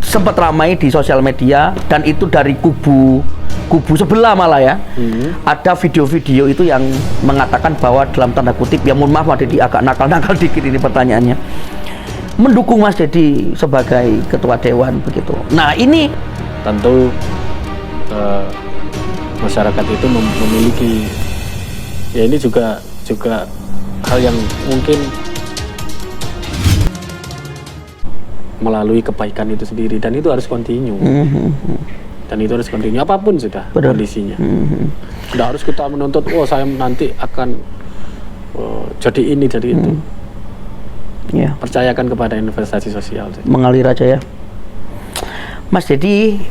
sempat ramai di sosial media dan itu dari kubu sebelah malah ya. Ada video-video itu yang mengatakan bahwa dalam tanda kutip, ya mohon maaf Mas Dedi agak nakal-nakal dikit ini pertanyaannya, mendukung Mas Dedi sebagai ketua dewan begitu. Nah ini tentu masyarakat itu memiliki, ya ini juga hal yang mungkin melalui kebaikan itu sendiri, dan itu harus continue. Dan itu harus continue apapun sudah kondisinya. Tidak harus kita menuntut, oh saya nanti akan jadi ini jadi itu. Percayakan kepada investasi sosial. Mengalir aja ya. Mas Dedi,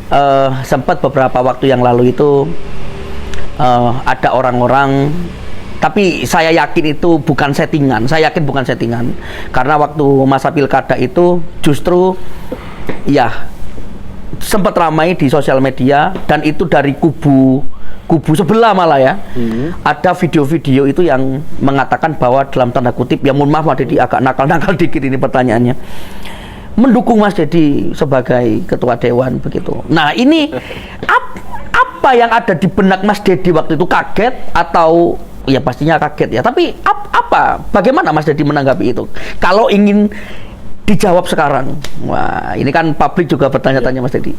sempat beberapa waktu yang lalu itu ada orang-orang, tapi saya yakin itu bukan settingan. Saya yakin bukan settingan. Karena waktu masa pilkada itu justru ya sempat ramai di sosial media dan itu dari kubu sebelah malah ya. Ada video-video itu yang mengatakan bahwa dalam tanda kutip, ya mohon maaf Mas Dedi agak nakal-nakal dikit ini pertanyaannya, mendukung Mas Dedi sebagai ketua dewan begitu. Nah ini apa yang ada di benak Mas Dedi waktu itu? Kaget atau ya pastinya kaget ya, tapi bagaimana Mas Dedi menanggapi itu? Kalau ingin dijawab sekarang, wah ini kan publik juga bertanya-tanya Mas Dedi.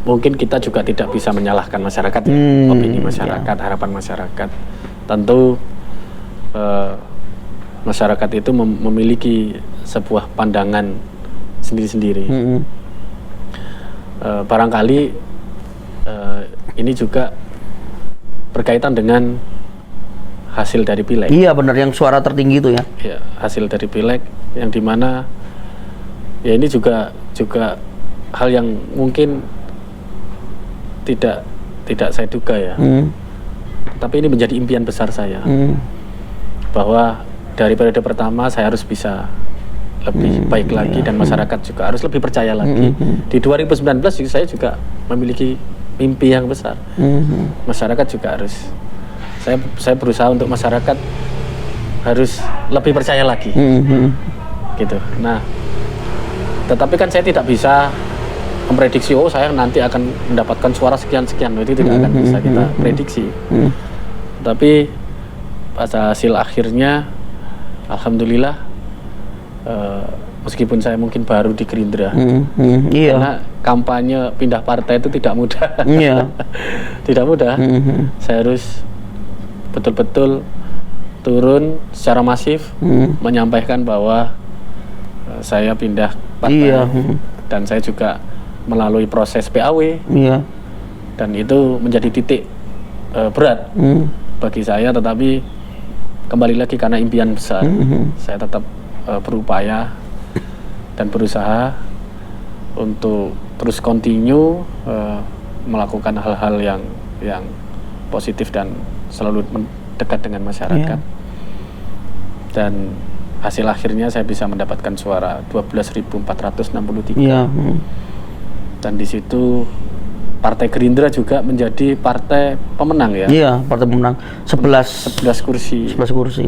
Mungkin kita juga tidak bisa menyalahkan masyarakat ya, opini masyarakat, harapan masyarakat. Tentu masyarakat itu memiliki sebuah pandangan sendiri-sendiri. Barangkali ini juga berkaitan dengan hasil dari pileg. Iya benar, yang suara tertinggi itu ya. Ya, hasil dari pileg yang dimana ya ini juga hal yang mungkin tidak saya duga ya. Tapi ini menjadi impian besar saya. Bahwa dari periode pertama saya harus bisa lebih baik lagi dan masyarakat juga harus lebih percaya lagi. Di 2019 saya juga memiliki mimpi yang besar. Masyarakat juga harus, saya berusaha untuk masyarakat harus lebih percaya lagi. Gitu. Nah, tetapi kan saya tidak bisa memprediksi, oh saya nanti akan mendapatkan suara sekian-sekian, itu tidak akan bisa kita prediksi. Tapi pada hasil akhirnya, alhamdulillah, meskipun saya mungkin baru di Gerindra, karena kampanye pindah partai itu tidak mudah, tidak mudah. Saya harus betul-betul turun secara masif, menyampaikan bahwa saya pindah partai, dan saya juga melalui proses PAW, dan itu menjadi titik berat bagi saya, tetapi kembali lagi karena impian besar, saya tetap berupaya dan berusaha untuk terus continue melakukan hal-hal yang positif dan selalu dekat dengan masyarakat. Dan hasil akhirnya saya bisa mendapatkan suara 12.463. Dan di situ Partai Gerindra juga menjadi partai pemenang ya. Iya, partai pemenang. 11 kursi. 11 kursi.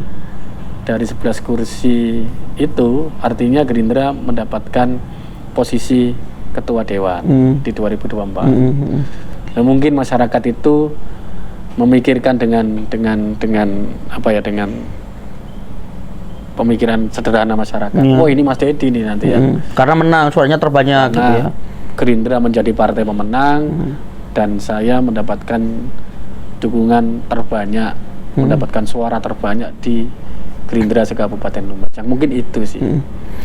Dari 11 kursi itu artinya Gerindra mendapatkan posisi ketua dewan di 2024. Nah, mungkin masyarakat itu memikirkan dengan apa ya, dengan pemikiran sederhana masyarakat. Oh, ini Mas Dedi nih nanti ya. Karena menang, suaranya terbanyak gitu ya. Gerindra menjadi partai pemenang dan saya mendapatkan dukungan terbanyak, mendapatkan suara terbanyak di Gerindra se-Kabupaten Lumajang. Mungkin itu sih.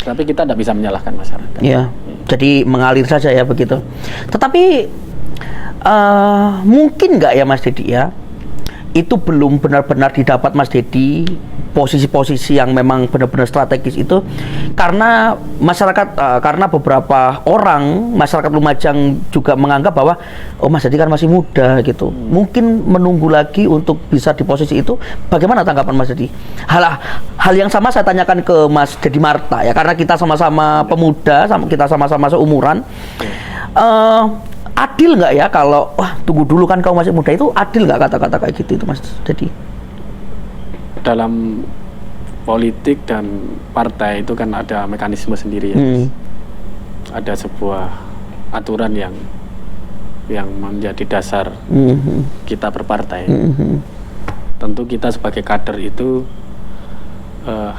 Tapi kita tidak bisa menyalahkan masyarakat. Iya. Jadi mengalir saja ya begitu. Tetapi mungkin nggak ya Mas Dedi ya, itu belum benar-benar didapat Mas Dedi posisi-posisi yang memang benar-benar strategis itu karena masyarakat, karena beberapa orang masyarakat Lumajang juga menganggap bahwa oh Mas Dedi kan masih muda gitu, mungkin menunggu lagi untuk bisa di posisi itu. Bagaimana tanggapan Mas Dedi? Hal yang sama saya tanyakan ke Mas Dedi Marta ya, karena kita sama-sama pemuda, kita sama-sama seumuran. Adil nggak ya kalau wah tunggu dulu kan kau masih muda, itu adil nggak kata-kata kayak gitu itu Mas Dedi? Dalam politik dan partai itu kan ada mekanisme sendiri ya. ada sebuah aturan yang menjadi dasar kita berpartai. Tentu kita sebagai kader itu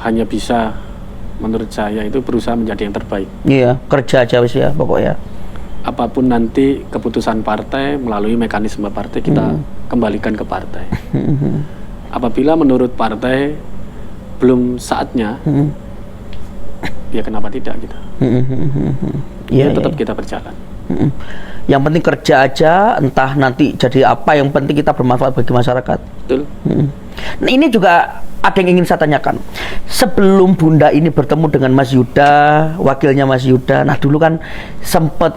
hanya bisa, menurut saya itu berusaha menjadi yang terbaik. Iya, kerja aja wis ya pokoknya. Apapun nanti keputusan partai melalui mekanisme partai, kita kembalikan ke partai. Apabila menurut partai belum saatnya, ya kenapa tidak gitu. Ya tetap kita berjalan. Yang penting kerja aja, entah nanti jadi apa, yang penting kita bermanfaat bagi masyarakat. Betul. Nah, ini juga ada yang ingin saya tanyakan. Sebelum Bunda ini bertemu dengan Mas Yuda, wakilnya Mas Yuda, nah dulu kan sempat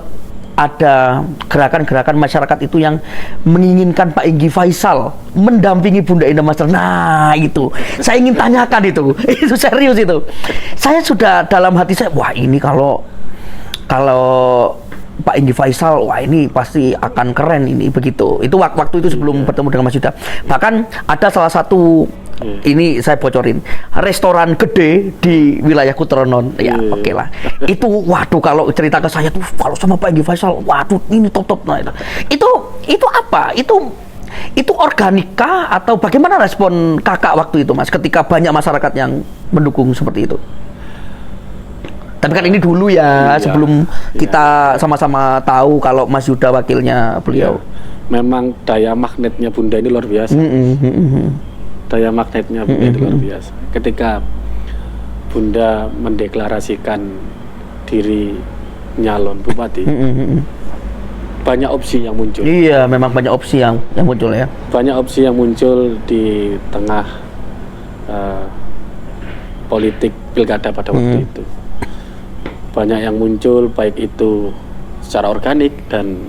ada gerakan-gerakan masyarakat itu yang menginginkan Pak Inggi Faisal mendampingi Bunda Indah Master. Nah itu, saya ingin tanyakan itu serius itu. Saya sudah dalam hati saya, wah ini kalau Pak Inggi Faisal, wah ini pasti akan keren ini begitu. Itu waktu itu sebelum bertemu dengan Mas Yuda. Bahkan ada salah satu, ini saya bocorin, restoran gede di wilayah Kuteronon. Ya oke lah. Itu waduh, kalau cerita ke saya tuh kalau sama Pak Inggi Faisal, waduh ini top. Nah, itu apa? Itu organika atau bagaimana respon kakak waktu itu, Mas, ketika banyak masyarakat yang mendukung seperti itu? Tapi kan ini dulu ya, sebelum kita sama-sama tahu kalau Mas Yuda wakilnya beliau. Memang daya magnetnya Bunda ini luar biasa. Daya magnetnya Bunda itu luar biasa. Ketika Bunda mendeklarasikan diri nyalon bupati, banyak opsi yang muncul. Iya, memang banyak opsi yang muncul ya. Banyak opsi yang muncul di tengah politik pilkada pada waktu itu. Banyak yang muncul, baik itu secara organik dan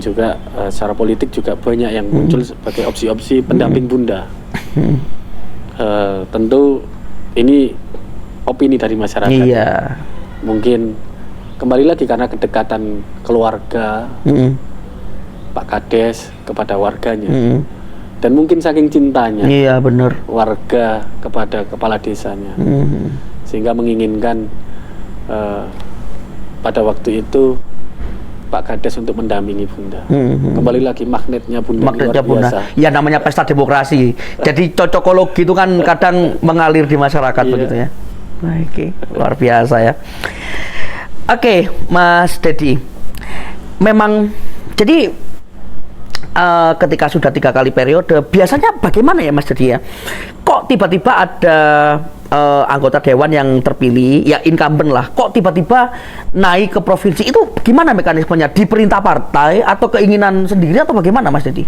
juga secara politik juga banyak yang muncul sebagai opsi-opsi pendamping Bunda. Tentu ini opini dari masyarakat. Iya. Mungkin kembali lagi karena kedekatan keluarga Pak Kades kepada warganya, dan mungkin saking cintanya, iya benar, warga kepada kepala desanya, sehingga menginginkan pada waktu itu Pak Kades untuk mendampingi Bunda. Kembali lagi magnetnya Bunda luar biasa. Ya namanya pesta demokrasi. Jadi cocokologi itu kan kadang mengalir di masyarakat begitu ya. Oke, luar biasa ya. Oke, Mas Dedi. Memang jadi ketika sudah 3 kali periode, biasanya bagaimana ya Mas Dedi ya? Kok tiba-tiba ada anggota dewan yang terpilih, ya incumbent lah, kok tiba-tiba naik ke provinsi, itu gimana mekanismenya? Diperintah partai atau keinginan sendiri atau bagaimana Mas Dedi?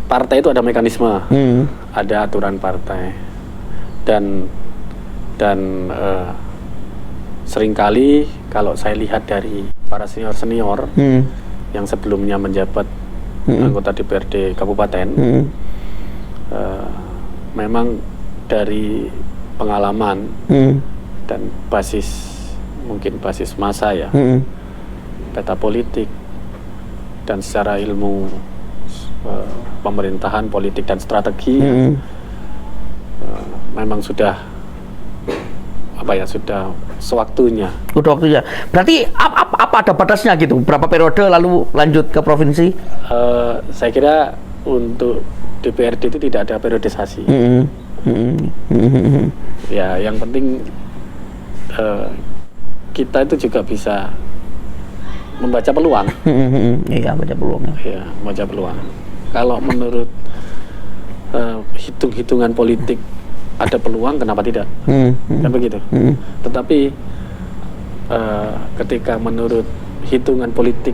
Partai itu ada mekanisme, ada aturan partai, dan seringkali kalau saya lihat dari para senior yang sebelumnya menjabat anggota DPRD kabupaten, memang dari pengalaman dan mungkin basis masa ya, data politik dan secara ilmu pemerintahan, politik dan strategi, memang sudah sudah sewaktunya. Udah waktunya. Berarti apa ada batasnya gitu? Berapa periode lalu lanjut ke provinsi? Saya kira untuk DPRD itu tidak ada periodisasi. Ya, yang penting kita itu juga bisa membaca peluang. Iya, baca peluang. Ya, membaca peluang. Kalau menurut hitung-hitungan politik ada peluang, kenapa tidak? Kan begitu. Tetapi ketika menurut hitungan politik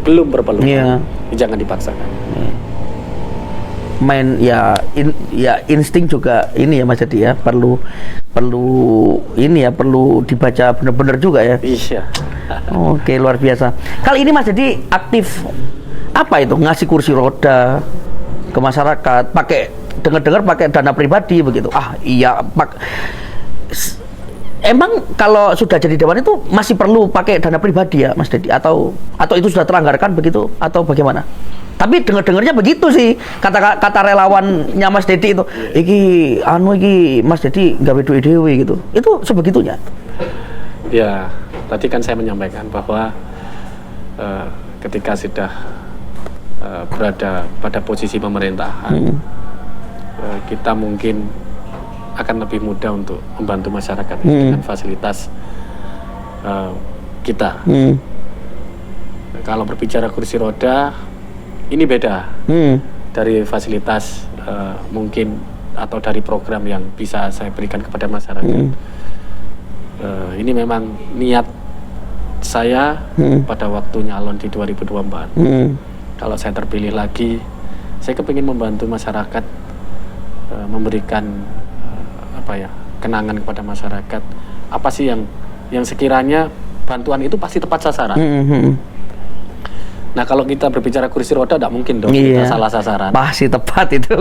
belum berpeluang, jangan dipaksakan. Main ya insting juga ini ya Mas Dedi ya, perlu ini ya, perlu dibaca benar-benar juga ya. Iya. Oke, luar biasa. Kali ini Mas Dedi aktif apa itu, ngasih kursi roda ke masyarakat, dengar pakai dana pribadi begitu. Iya Pak. Emang kalau sudah jadi dewan itu masih perlu pakai dana pribadi ya Mas Dedi, atau itu sudah teranggarkan begitu atau bagaimana? Tapi dengar-dengarnya begitu sih kata relawannya Mas Dedi itu. Iki Mas Dedi gawe duwe dhewe gitu. Itu sebegitunya. Ya, tadi kan saya menyampaikan bahwa ketika sudah berada pada posisi pemerintahan, kita mungkin akan lebih mudah untuk membantu masyarakat dengan fasilitas kita. Kalau berbicara kursi roda, ini beda dari fasilitas mungkin atau dari program yang bisa saya berikan kepada masyarakat. Ini memang niat saya pada waktu nyalon di 2024. Kalau saya terpilih lagi, saya kepingin membantu masyarakat, memberikan kenangan kepada masyarakat. Apa sih yang sekiranya bantuan itu pasti tepat sasaran. Nah, kalau kita berbicara kursi roda, tidak mungkin dong kita salah sasaran. Pasti tepat itu.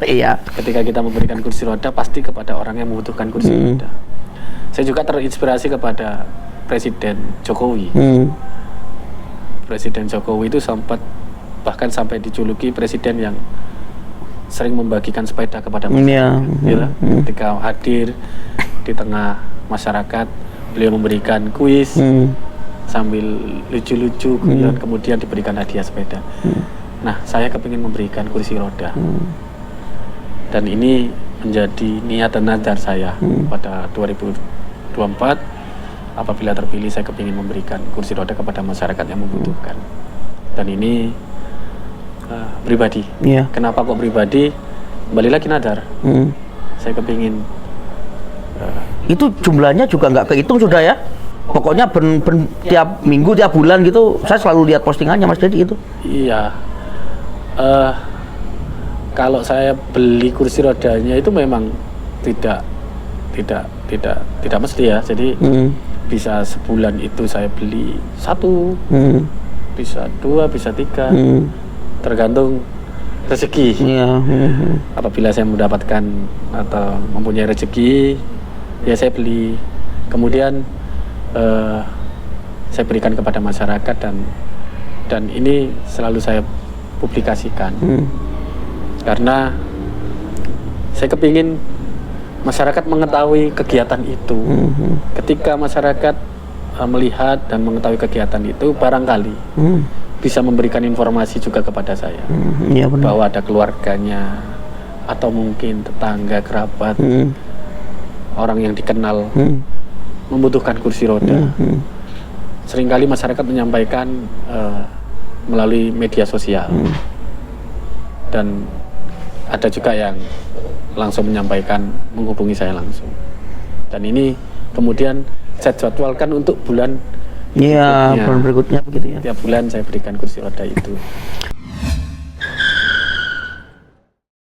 Iya. Ketika kita memberikan kursi roda, pasti kepada orang yang membutuhkan kursi roda. Saya juga terinspirasi kepada Presiden Jokowi. Presiden Jokowi itu bahkan sampai dijuluki presiden yang sering membagikan sepeda kepada masyarakat. Ketika hadir di tengah masyarakat, beliau memberikan kuis sambil lucu-lucu, kemudian diberikan hadiah sepeda. Nah, saya kepingin memberikan kursi roda, dan ini menjadi niat dan nazar saya pada 2024. Apabila terpilih, saya kepingin memberikan kursi roda kepada masyarakat yang membutuhkan. Dan ini pribadi. Kenapa kok pribadi? Kembali lagi nadar. Saya kepingin. Itu jumlahnya juga nggak kehitung sudah ya? Pokoknya tiap minggu, tiap bulan gitu, saya selalu lihat postingannya Mas Dedi itu. Iya. Kalau saya beli kursi rodanya itu memang tidak mesti ya. Jadi bisa sebulan itu saya beli 1, bisa 2, bisa 3, tergantung rezeki. Apabila saya mendapatkan atau mempunyai rezeki, ya saya beli. Kemudian saya berikan kepada masyarakat, dan ini selalu saya publikasikan karena saya kepingin masyarakat mengetahui kegiatan itu. Ketika masyarakat melihat dan mengetahui kegiatan itu, barangkali bisa memberikan informasi juga kepada saya bahwa ada keluarganya atau mungkin tetangga, kerabat, orang yang dikenal membutuhkan kursi roda. Seringkali masyarakat menyampaikan melalui media sosial, dan ada juga yang langsung menyampaikan, menghubungi saya langsung. Dan ini kemudian saya jadwalkan untuk bulan bulan berikutnya begitu ya. Tiap bulan saya berikan kursi roda itu.